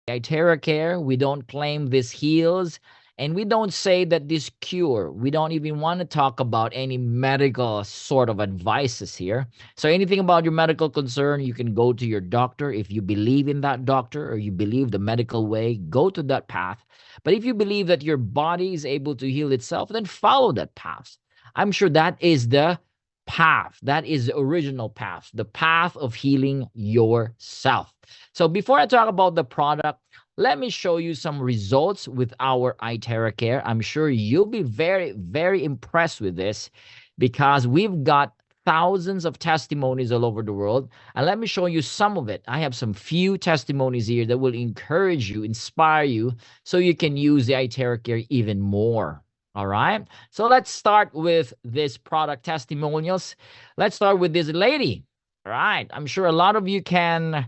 Iteracare, we don't claim this heals, and we don't say that this cure. We don't even want to talk about any medical sort of advices here. So anything about your medical concern, you can go to your doctor. If you believe in that doctor or you believe the medical way, go to that path. But if you believe that your body is able to heal itself, then follow that path. I'm sure that is the path. That is the original path, the path of healing yourself. So before I talk about the product, let me show you some results with our Iteracare. I'm sure you'll be very, very impressed with this because we've got thousands of testimonies all over the world. And let me show you some of it. I have some few testimonies here that will encourage you, inspire you, so you can use the Iteracare even more. All right. So let's start with this product testimonials. Let's start with this lady. All right. I'm sure a lot of you can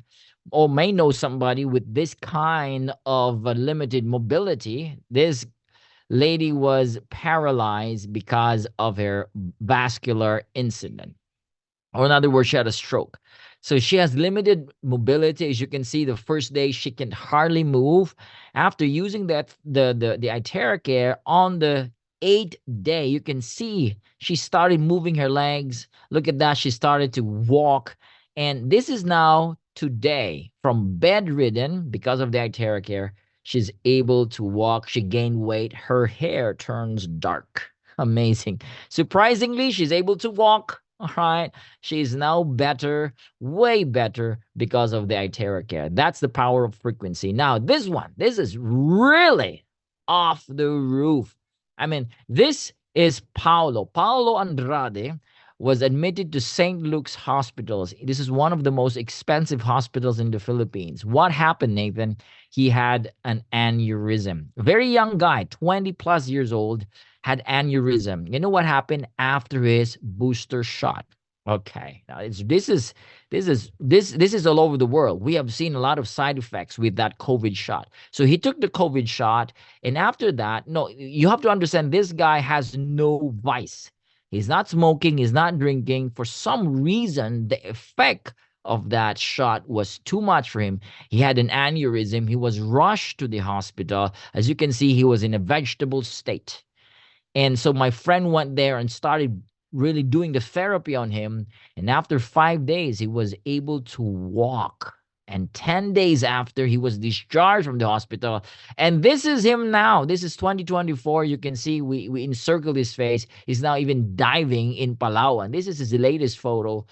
or may know somebody with this kind of limited mobility. This lady was paralyzed because of her vascular incident. Or in other words, she had a stroke. So she has limited mobility. As you can see, the first day she can hardly move. After using that the Iteracare on the 8th day, you can see she started moving her legs. Look at that. She started to walk. And this is now today, from bedridden because of the Iteracare, she's able to walk. She gained weight. Her hair turns dark. Amazing. Surprisingly, she's able to walk. All right. She's now better, way better because of the Iteracare. That's the power of frequency. Now, this is really off the roof. I mean, this is Paulo Andrade was admitted to St. Luke's hospitals. This is one of the most expensive hospitals in the Philippines. What happened, Nathan? He had an aneurysm. Very young guy, 20 plus years old, had aneurysm. You know what happened after his booster shot? Okay, now this is all over the world. We have seen a lot of side effects with that COVID shot. So he took the COVID shot, and after that, no, you have to understand this guy has no vice. He's not smoking, he's not drinking. For some reason, the effect of that shot was too much for him. He had an aneurysm. He was rushed to the hospital. As you can see, he was in a vegetable state. And so my friend went there and started really doing the therapy on him. And after 5 days, he was able to walk. And 10 days after, he was discharged from the hospital. And this is him now. This is 2024. You can see we encircled his face. He's now even diving in Palawan. This is his latest photo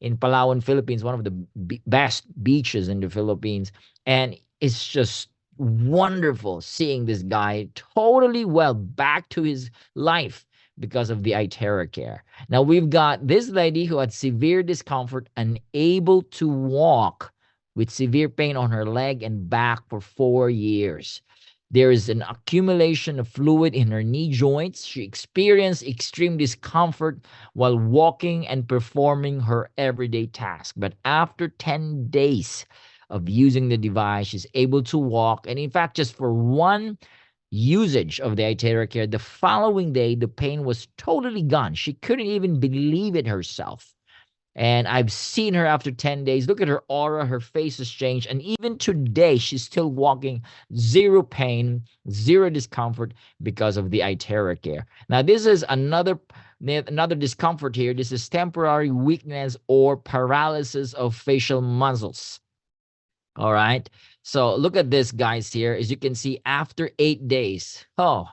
in Palawan, Philippines, one of the best beaches in the Philippines. And it's just wonderful seeing this guy totally well back to his life because of the Iteracare. Now, we've got this lady who had severe discomfort, unable to walk, with severe pain on her leg and back for 4 years. There is an accumulation of fluid in her knee joints. She experienced extreme discomfort while walking and performing her everyday task. But after 10 days of using the device, she's able to walk. And in fact, just for one usage of the Iteracare, the following day, the pain was totally gone. She couldn't even believe it herself. And I've seen her after 10 days. Look at her aura. Her face has changed. And even today, she's still walking. Zero pain, zero discomfort because of the Iteracare. Now, this is another discomfort here. This is temporary weakness or paralysis of facial muscles. All right. So look at this, guys, here. As you can see, after 8 days. Oh,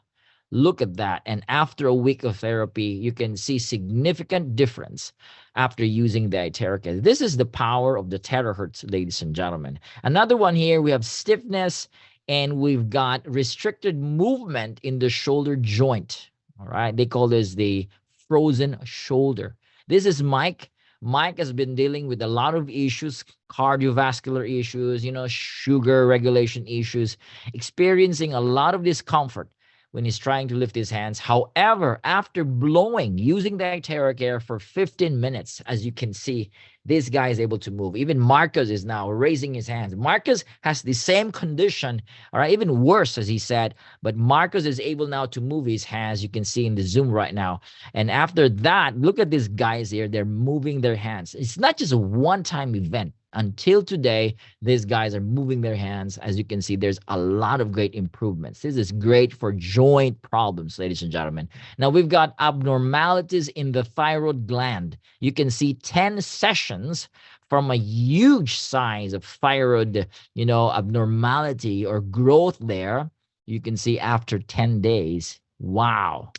look at that. And after a week of therapy, you can see significant difference after using the Iteracare. This is the power of the Terahertz, ladies and gentlemen. Another one here, we have stiffness and we've got restricted movement in the shoulder joint. All right. They call this the frozen shoulder. This is Mike. Mike has been dealing with a lot of issues, cardiovascular issues, sugar regulation issues, experiencing a lot of discomfort when he's trying to lift his hands. However, after using the Iteracare for 15 minutes, as you can see, this guy is able to move. Even Marcus is now raising his hands. Marcus has the same condition, all right, even worse, as he said, but Marcus is able now to move his hands. You can see in the Zoom right now. And after that, look at these guys here. They're moving their hands. It's not just a one-time event. Until today, these guys are moving their hands. As you can see, there's a lot of great improvements. This is great for joint problems, ladies and gentlemen. Now, we've got abnormalities in the thyroid gland. You can see 10 sessions from a huge size of thyroid, abnormality or growth there. You can see after 10 days, wow,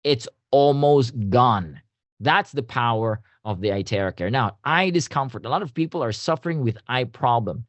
it's almost gone. That's the power of the Iteracare. Now, eye discomfort. A lot of people are suffering with eye problem,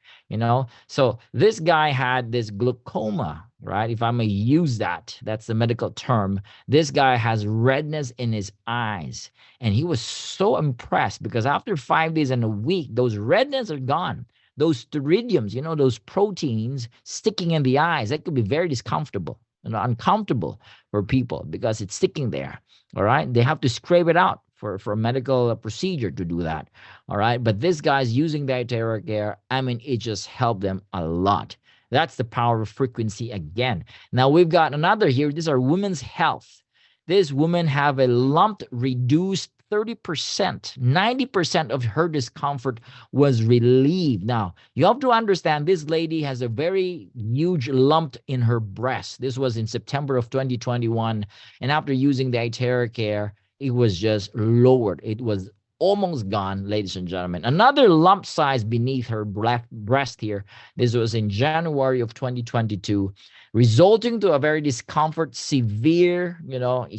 So this guy had this glaucoma, right? If I may use that, that's the medical term. This guy has redness in his eyes. And he was so impressed because after 5 days and a week, those redness are gone. Those pteridiums, those proteins sticking in the eyes, that could be very discomfortable and uncomfortable for people because it's sticking there. All right. They have to scrape it out for a medical procedure to do that. All right. But this guy's using the Iteracare. I mean, it just helped them a lot. That's the power of frequency again. Now we've got another here. These are women's health. This woman have a lump reduced 30%, 90% of her discomfort was relieved. Now, you have to understand this lady has a very huge lump in her breast. This was in September of 2021. And after using the Iteracare, it was just lowered. It was almost gone, ladies and gentlemen. Another lump size beneath her breast here. This was in January of 2022, resulting to a very discomfort, severe,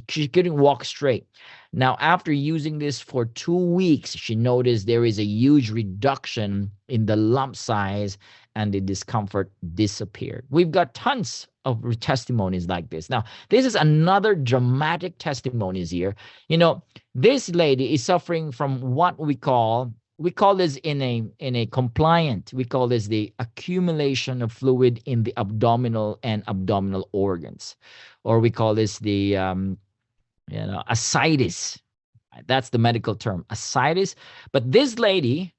she couldn't walk straight. Now, after using this for 2 weeks, she noticed there is a huge reduction in the lump size and the discomfort disappeared. We've got tons of testimonies like this. Now, this is another dramatic testimonies here. This lady is suffering from what we call this in a compliant, we call this the accumulation of fluid in the abdominal and abdominal organs, or we call this the ascites. That's the medical term, ascites. But this lady,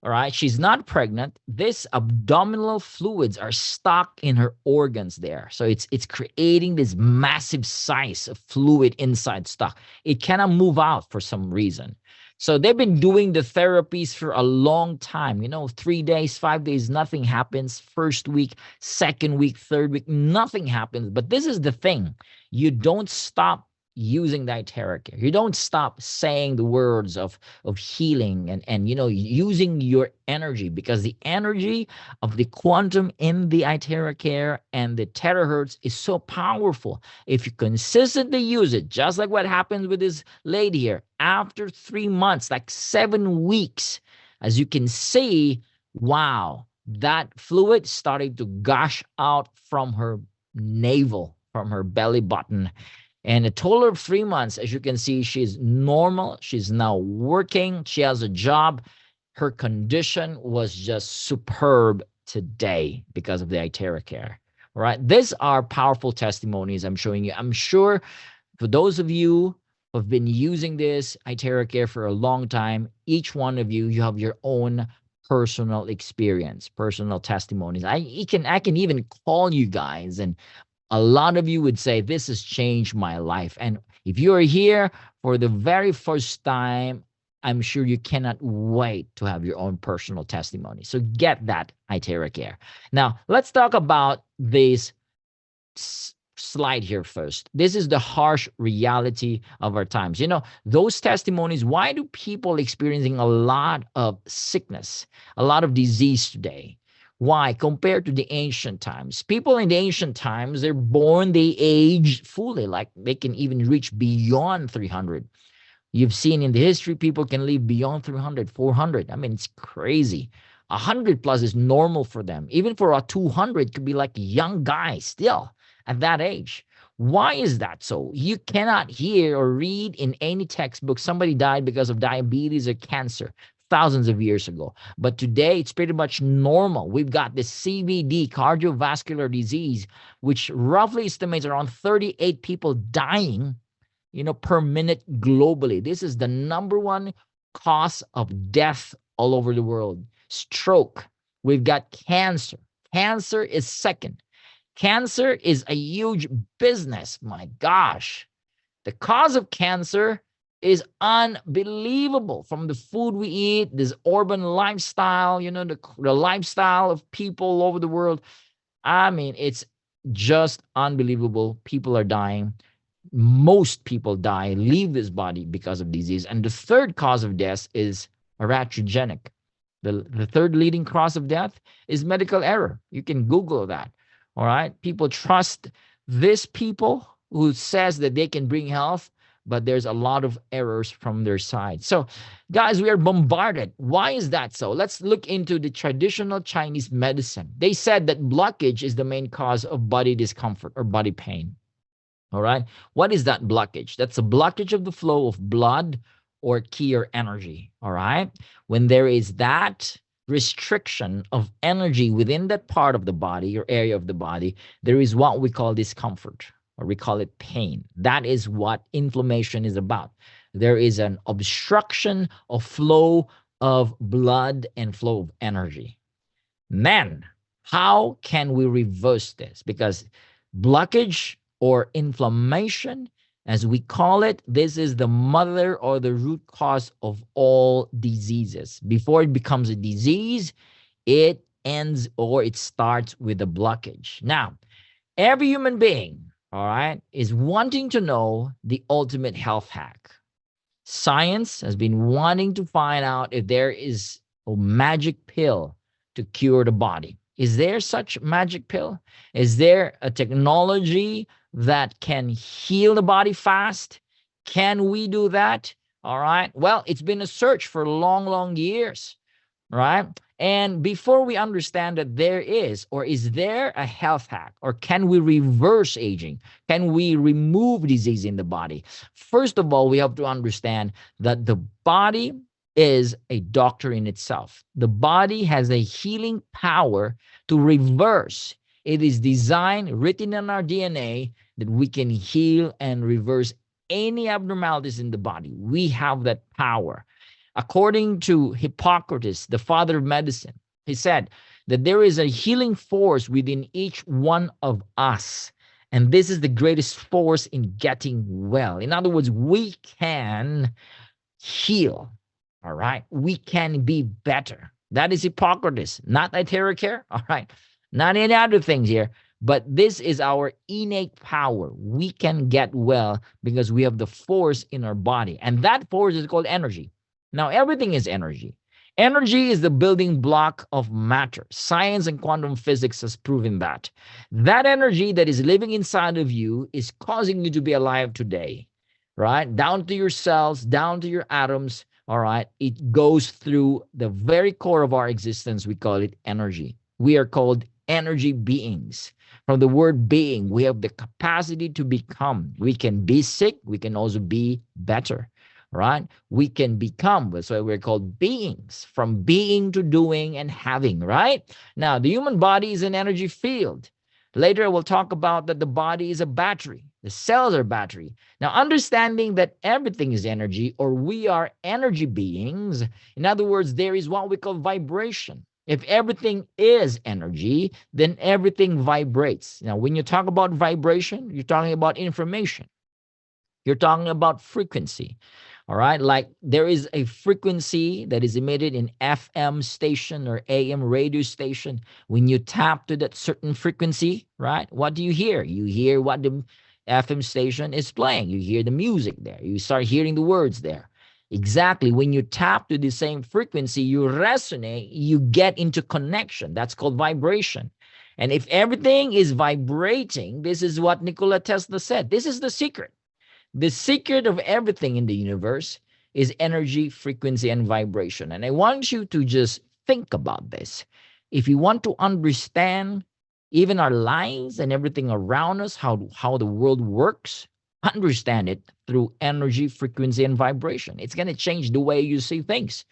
all right, she's not pregnant. This abdominal fluids are stuck in her organs there. So it's creating this massive size of fluid inside stuck. It cannot move out for some reason. So they've been doing the therapies for a long time, 3 days, 5 days, nothing happens. First week, second week, third week, nothing happens. But this is the thing. You don't stop using the Iteracare. You don't stop saying the words of healing and using your energy, because the energy of the quantum in the Iteracare and the terahertz is so powerful. If you consistently use it, just like what happens with this lady here, after 3 months, like 7 weeks, as you can see, wow, that fluid started to gush out from her navel, from her belly button. And a total of 3 months, as you can see, she's normal. She's now working. She has a job. Her condition was just superb today because of the Iteracare. All right. These are powerful testimonies I'm showing you. I'm sure for those of you who have been using this Iteracare for a long time, each one of you have your own personal experience, personal testimonies. I can even call you guys, and a lot of you would say, this has changed my life. And if you're here for the very first time, I'm sure you cannot wait to have your own personal testimony. So get that Iteracare. Now, let's talk about this slide here first. This is the harsh reality of our times. Those testimonies, why do people experiencing a lot of sickness, a lot of disease today? Why? Compared to the ancient times. People in the ancient times, they're born, they age fully, like they can even reach beyond 300. You've seen in the history, people can live beyond 300, 400. I mean, it's crazy. 100 plus is normal for them. Even for a 200, could be like a young guy still at that age. Why is that so? You cannot hear or read in any textbook somebody died because of diabetes or cancer thousands of years ago. But today, it's pretty much normal. We've got the CVD, cardiovascular disease, which roughly estimates around 38 people dying, per minute globally. This is the #1 cause of death all over the world. Stroke. We've got cancer. Cancer is second. Cancer is a huge business. My gosh. The cause of cancer is unbelievable. From the food we eat, this urban lifestyle, the lifestyle of people all over the world. I mean, it's just unbelievable. People are dying. Most people die, leave this body because of disease. And the third cause of death is iatrogenic. The third leading cause of death is medical error. You can Google that. All right. People trust this people who says that they can bring health, but there's a lot of errors from their side. So, guys, we are bombarded. Why is that so? Let's look into the traditional Chinese medicine. They said that blockage is the main cause of body discomfort or body pain. All right. What is that blockage? That's a blockage of the flow of blood or ki or energy. All right. When there is that restriction of energy within that part of the body or area of the body, there is what we call discomfort, or we call it pain. That is what inflammation is about. There is an obstruction of flow of blood and flow of energy. Then, how can we reverse this? Because blockage or inflammation, as we call it, this is the mother or the root cause of all diseases. Before it becomes a disease, it ends or it starts with a blockage. Now, every human being, all right, is wanting to know the ultimate health hack. Science has been wanting to find out if there is a magic pill to cure the body. Is there such magic pill? Is there a technology that can heal the body fast? Can we do that? All right. Well, it's been a search for long, long years, right? And before we understand that there is, or is there a health hack, or can we reverse aging? Can we remove disease in the body? First of all, we have to understand that the body is a doctor in itself. The body has a healing power to reverse. It is designed, written in our DNA, that we can heal and reverse any abnormalities in the body. We have that power. According to Hippocrates, the father of medicine, he said that there is a healing force within each one of us. And this is the greatest force in getting well. In other words, we can heal. All right. We can be better. That is Hippocrates, not Iteracare. All right. Not any other things here. But this is our innate power. We can get well because we have the force in our body. And that force is called energy. Now, everything is energy. Energy is the building block of matter. Science and quantum physics has proven that. That energy that is living inside of you is causing you to be alive today, right? Down to your cells, down to your atoms, all right? It goes through the very core of our existence. We call it energy. We are called energy beings. From the word being, we have the capacity to become. We can be sick. We can also be better, right? We can become. That's why we're called beings, from being to doing and having, right? Now, the human body is an energy field. Later, we'll talk about that the body is a battery. The cells are battery. Now, understanding that everything is energy, or we are energy beings, in other words, there is what we call vibration. If everything is energy, then everything vibrates. Now, when you talk about vibration, you're talking about information. You're talking about frequency. All right. Like there is a frequency that is emitted in FM station or AM radio station. When you tap to that certain frequency, right? What do you hear? You hear what the FM station is playing. You hear the music there. You start hearing the words there. Exactly. When you tap to the same frequency, you resonate, you get into connection. That's called vibration. And if everything is vibrating, this is what Nikola Tesla said. This is the secret. The secret of everything in the universe is energy, frequency, and vibration. And I want you to just think about this. If you want to understand even our lives and everything around us, how the world works, understand it through energy, frequency, and vibration. It's going to change the way you see things.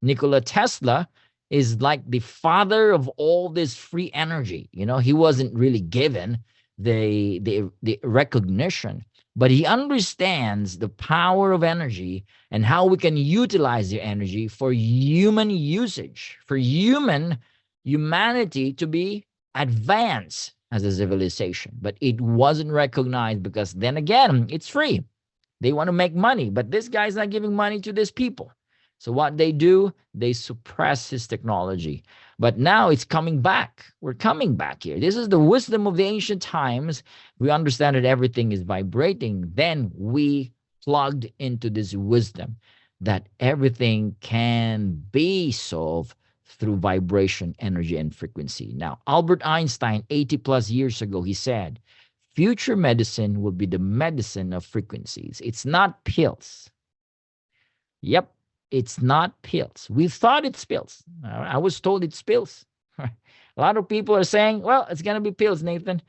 Nikola Tesla is like the father of all this free energy. You know, he wasn't really given the recognition, but he understands the power of energy and how we can utilize the energy for human usage, for humanity to be advanced as a civilization. But it wasn't recognized because then again, it's free. They want to make money, but this guy's not giving money to these people. So what they do, they suppress his technology. But now it's coming back. We're coming back here. This is the wisdom of the ancient times. We understand that everything is vibrating. Then we plugged into this wisdom that everything can be solved through vibration, energy, and frequency. Now, Albert Einstein, 80 plus years ago, he said, future medicine will be the medicine of frequencies. It's not pills. Yep, it's not pills. We thought it's pills. I was told it's pills. A lot of people are saying, well, it's going to be pills, Nathan.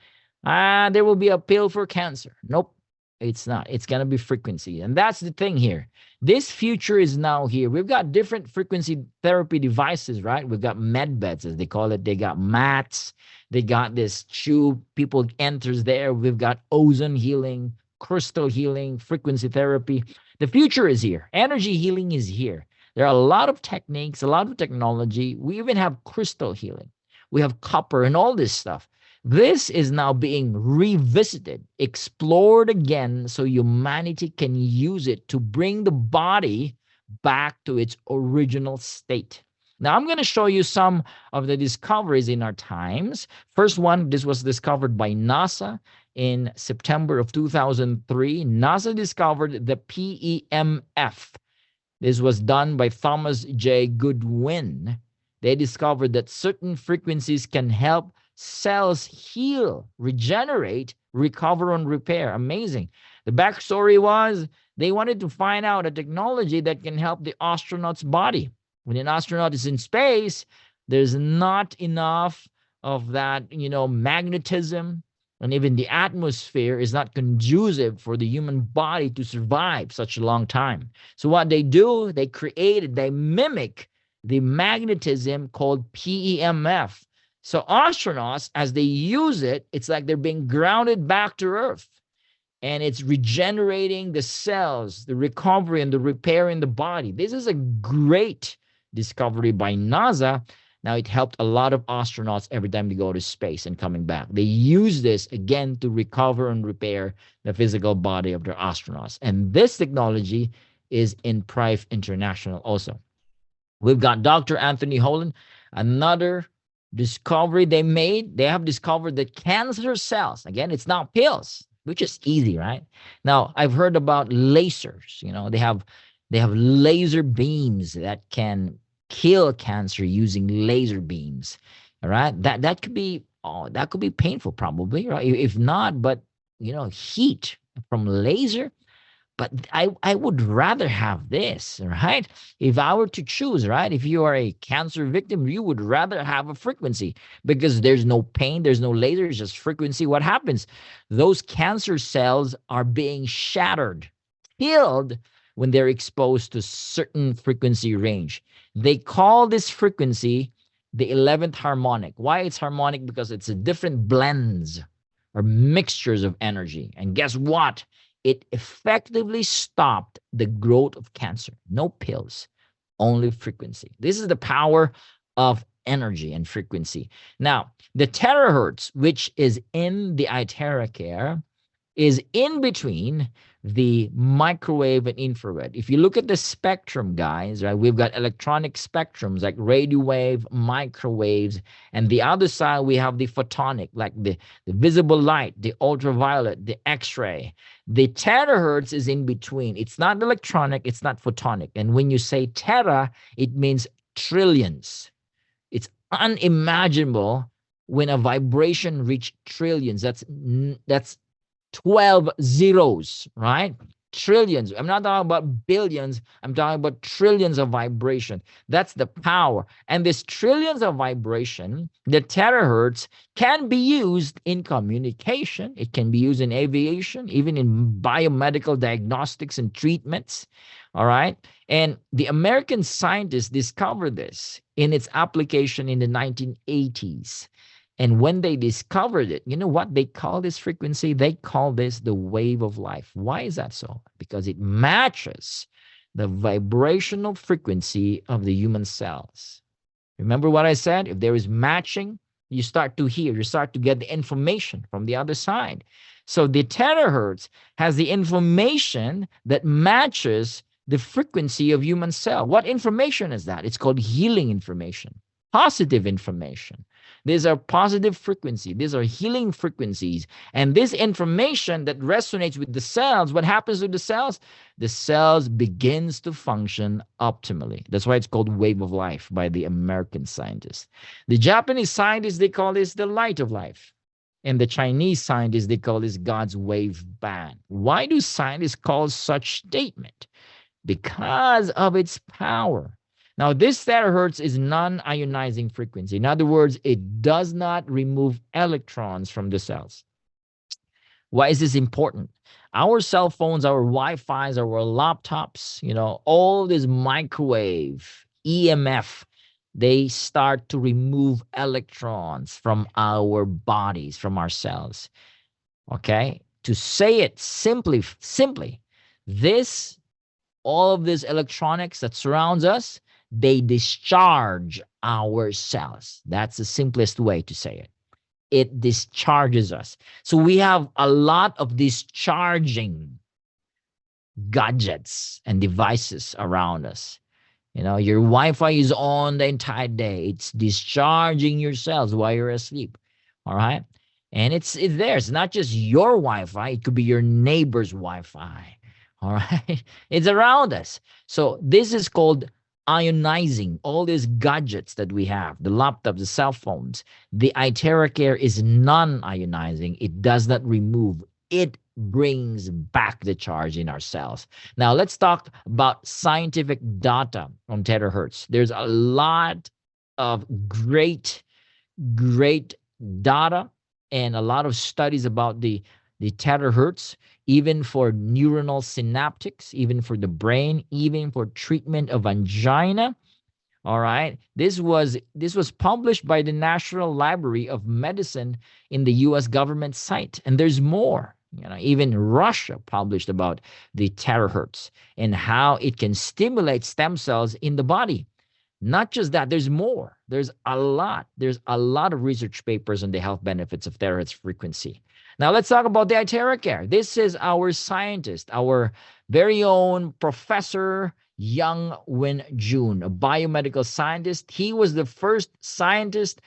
There will be a pill for cancer. Nope, it's not. It's going to be frequency. And that's the thing here. This future is now here. We've got different frequency therapy devices, right? We've got med beds, as they call it. They got mats. They got this tube. People enters there. We've got ozone healing, crystal healing, frequency therapy. The future is here. Energy healing is here. There are a lot of techniques, a lot of technology. We even have crystal healing. We have copper and all this stuff. This is now being revisited, explored again, so humanity can use it to bring the body back to its original state. Now, I'm going to show you some of the discoveries in our times. First one, this was discovered by NASA in September of 2003. NASA discovered the PEMF. This was done by Thomas J. Goodwin. They discovered that certain frequencies can help cells heal, regenerate, recover, and repair. Amazing. The backstory was they wanted to find out a technology that can help the astronaut's body. When an astronaut is in space, there's not enough of that, magnetism, and even the atmosphere is not conducive for the human body to survive such a long time. So what they do, they mimic the magnetism called PEMF. So astronauts, as they use it, it's like they're being grounded back to Earth. And it's regenerating the cells, the recovery and the repair in the body. This is a great discovery by NASA. Now, it helped a lot of astronauts every time they go to space and coming back. They use this, again, to recover and repair the physical body of their astronauts. And this technology is in Prive International also. We've got Dr. Anthony Holland, another discovery they made. They have discovered that cancer cells, again, it's not pills, which is easy, right? Now, I've heard about lasers. They have laser beams that can kill cancer using laser beams. All right, that could be painful, probably, right? If not, but heat from laser. But I would rather have this, right? If I were to choose, right? If you are a cancer victim, you would rather have a frequency because there's no pain, there's no laser, just frequency. What happens? Those cancer cells are being shattered, killed when they're exposed to certain frequency range. They call this frequency the 11th harmonic. Why it's harmonic? Because it's a different blends or mixtures of energy. And guess what? It effectively stopped the growth of cancer. No pills, only frequency. This is the power of energy and frequency. Now, the terahertz, which is in the Iteracare, is in between the microwave and infrared. If you look at the spectrum, guys, right, we've got electronic spectrums like radio wave, microwaves, and the other side we have the photonic, like the visible light, the ultraviolet, the X-ray. The terahertz is in between. It's not electronic, it's not photonic. And when you say tera, it means trillions. It's unimaginable when a vibration reaches trillions. That's 12 zeros, right? Trillions. I'm not talking about billions. I'm talking about trillions of vibration. That's the power. And this trillions of vibration, the terahertz, can be used in communication. It can be used in aviation, even in biomedical diagnostics and treatments. All right. And the American scientists discovered this in its application in the 1980s. And when they discovered it, you know what they call this frequency? They call this the wave of life. Why is that so? Because it matches the vibrational frequency of the human cells. Remember what I said? If there is matching, You start to hear, you start to get the information from the other side. So the terahertz has the information that matches the frequency of human cell. What information is that? It's called healing information, positive information. These are positive frequency. These are healing frequencies. And this information that resonates with the cells, what happens to the cells? The cells begins to function optimally. That's why it's called wave of life by the American scientists. The Japanese scientists, they call this the light of life. And the Chinese scientists, they call this God's wave band. Why do scientists call such statement? Because of its power. Now, this terahertz is non-ionizing frequency. In other words, it does not remove electrons from the cells. Why is this important? Our cell phones, our Wi-Fis, our laptops, all this microwave, EMF, they start to remove electrons from our bodies, from our cells. Okay? To say it simply, all of this electronics that surrounds us, they discharge our cells. That's the simplest way to say it. It discharges us. So we have a lot of discharging gadgets and devices around us. Your Wi-Fi is on the entire day. It's discharging your cells while you're asleep. All right? And it's there. It's not just your Wi-Fi. It could be your neighbor's Wi-Fi. All right? It's around us. So this is called ionizing. All these gadgets that we have, the laptops, the cell phones. The Iteracare is non-ionizing. It does not remove. It brings back the charge in our cells. Now, let's talk about scientific data on terahertz. There's a lot of great data and a lot of studies about the terahertz, even for neuronal synaptics, even for the brain, even for treatment of angina. All right. This was published by the National Library of Medicine in the U.S. government site. And there's more. Even Russia published about the terahertz and how it can stimulate stem cells in the body. Not just that, there's more. There's a lot of research papers on the health benefits of terahertz frequency. Now let's talk about the Iteracare. This is our scientist, our very own Professor Young Win Jun, a biomedical scientist. He was the first scientist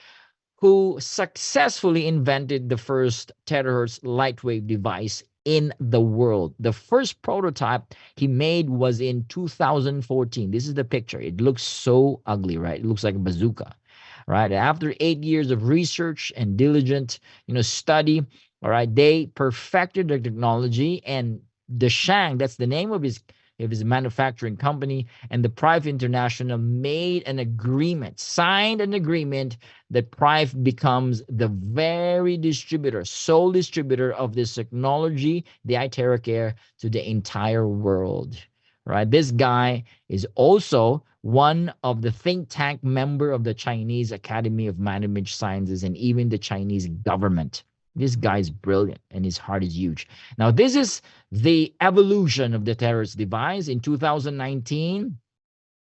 who successfully invented the first terahertz light wave device in the world. The first prototype he made was in 2014. This is the picture. It looks so ugly, right? It looks like a bazooka, right? After 8 years of research and diligent, study, all right, they perfected the technology, and Deshang, that's the name of his manufacturing company, and the Prive International signed an agreement that Prive becomes the sole distributor of this technology, the Iteracare, to the entire world. Right? This guy is also one of the think tank member of the Chinese Academy of Management Sciences and even the Chinese government. This guy's brilliant and his heart is huge. Now, this is the evolution of the terahertz device. In 2019,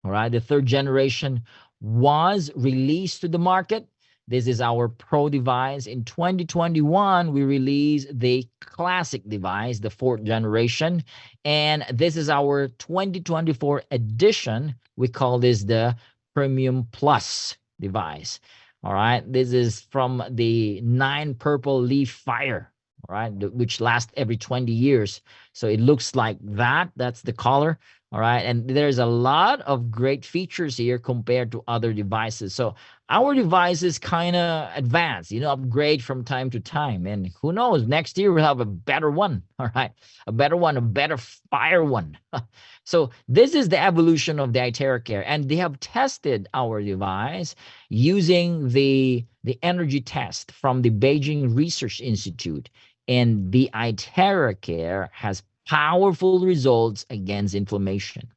all right, the third generation was released to the market. This is our Pro device. In 2021, we released the classic device, the fourth generation. And this is our 2024 edition. We call this the Premium Plus device. All right, this is from the 9 purple leaf fire, all right, which lasts every 20 years. So it looks like that. That's the color. All right, and there's a lot of great features here compared to other devices. So our device is kind of advanced, upgrade from time to time. And who knows, next year we'll have a better one. All right, a better fire one. So this is the evolution of the Iteracare, and they have tested our device using the energy test from the Beijing Research Institute, and the Iteracare has powerful results against inflammation.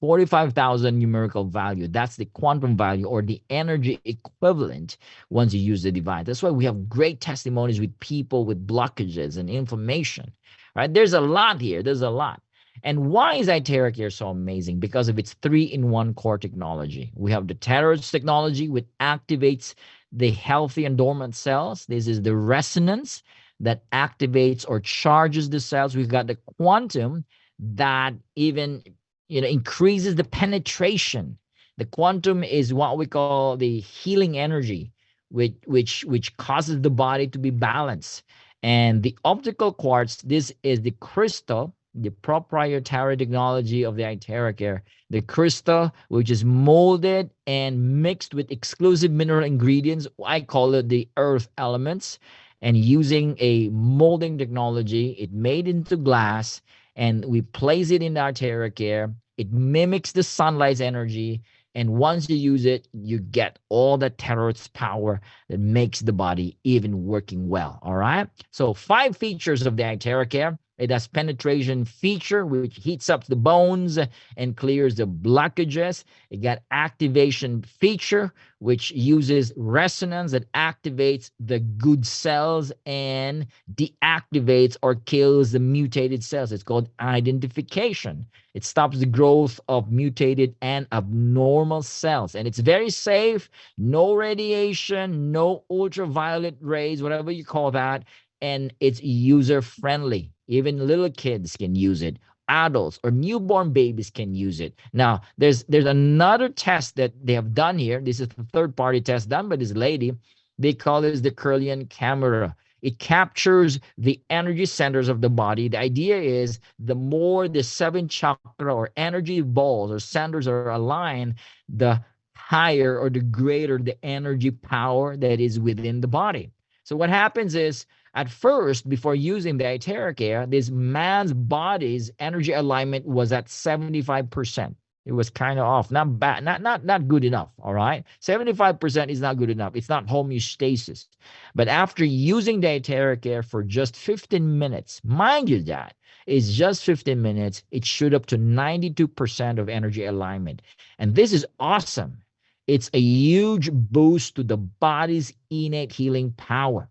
45,000 numerical value. That's the quantum value or the energy equivalent once you use the device. That's why we have great testimonies with people with blockages and inflammation. Right? There's a lot here. There's a lot. And why is Iteracare so amazing? Because of its 3-in-1 core technology. We have the Terahertz technology, which activates the healthy and dormant cells. This is the resonance that activates or charges the cells. We've got the quantum that even increases the penetration. The quantum is what we call the healing energy, which causes the body to be balanced. And the optical quartz, this is the crystal, the proprietary technology of the Iteracare, the crystal which is molded and mixed with exclusive mineral ingredients. I call it the earth elements. And using a molding technology, it made into glass, and we place it in our Iteracare. It mimics the sunlight's energy, and once you use it, you get all the Terahertz power that makes the body even working well. All right. So 5 features of the Iteracare. It has penetration feature, which heats up the bones and clears the blockages. It got activation feature, which uses resonance that activates the good cells and deactivates or kills the mutated cells. It's called identification. It stops the growth of mutated and abnormal cells. And it's very safe, no radiation, no ultraviolet rays, whatever you call that. And it's user-friendly. Even little kids can use it. Adults or newborn babies can use it. Now, there's another test that they have done here. This is the third-party test done by this lady. They call this the Kirlian camera. It captures the energy centers of the body. The idea is the more the 7 chakra or energy balls or centers are aligned, the higher or the greater the energy power that is within the body. So what happens is, at first, before using the Iteracare, this man's body's energy alignment was at 75%. It was kind of off, not bad, not good enough. All right, 75% is not good enough. It's not homeostasis. But after using the Iteracare for just 15 minutes, mind you, that is just 15 minutes, it shoot up to 92% of energy alignment, and this is awesome. It's a huge boost to the body's innate healing power.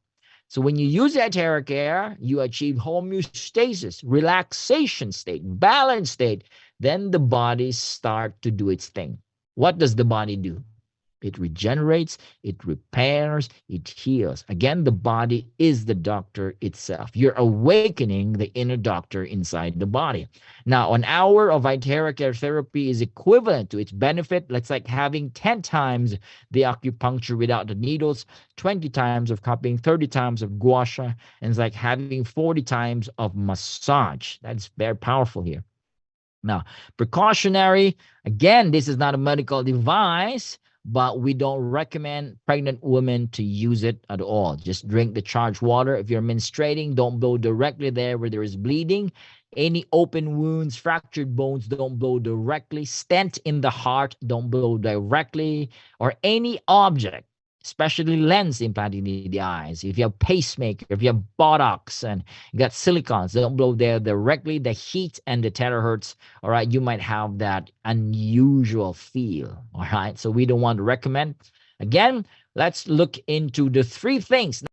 So when you use the Iteracare, you achieve homeostasis, relaxation state, balance state. Then the body start to do its thing. What does the body do? It regenerates, it repairs, it heals. Again, the body is the doctor itself. You're awakening the inner doctor inside the body. Now, an hour of Iteracare therapy is equivalent to its benefit. That's like having 10 times the acupuncture without the needles, 20 times of cupping, 30 times of gua sha, and it's like having 40 times of massage. That's very powerful here. Now, precautionary, again, this is not a medical device, but we don't recommend pregnant women to use it at all. Just drink the charged water. If you're menstruating, don't blow directly there where there is bleeding. Any open wounds, fractured bones, don't blow directly. Stent in the heart, don't blow directly. Or any object, especially lens implanted in the eyes. If you have pacemaker, if you have Botox and you got silicons, don't blow there directly. The heat and the terahertz, all right, you might have that unusual feel, all right? So we don't want to recommend. Again, let's look into the 3 things.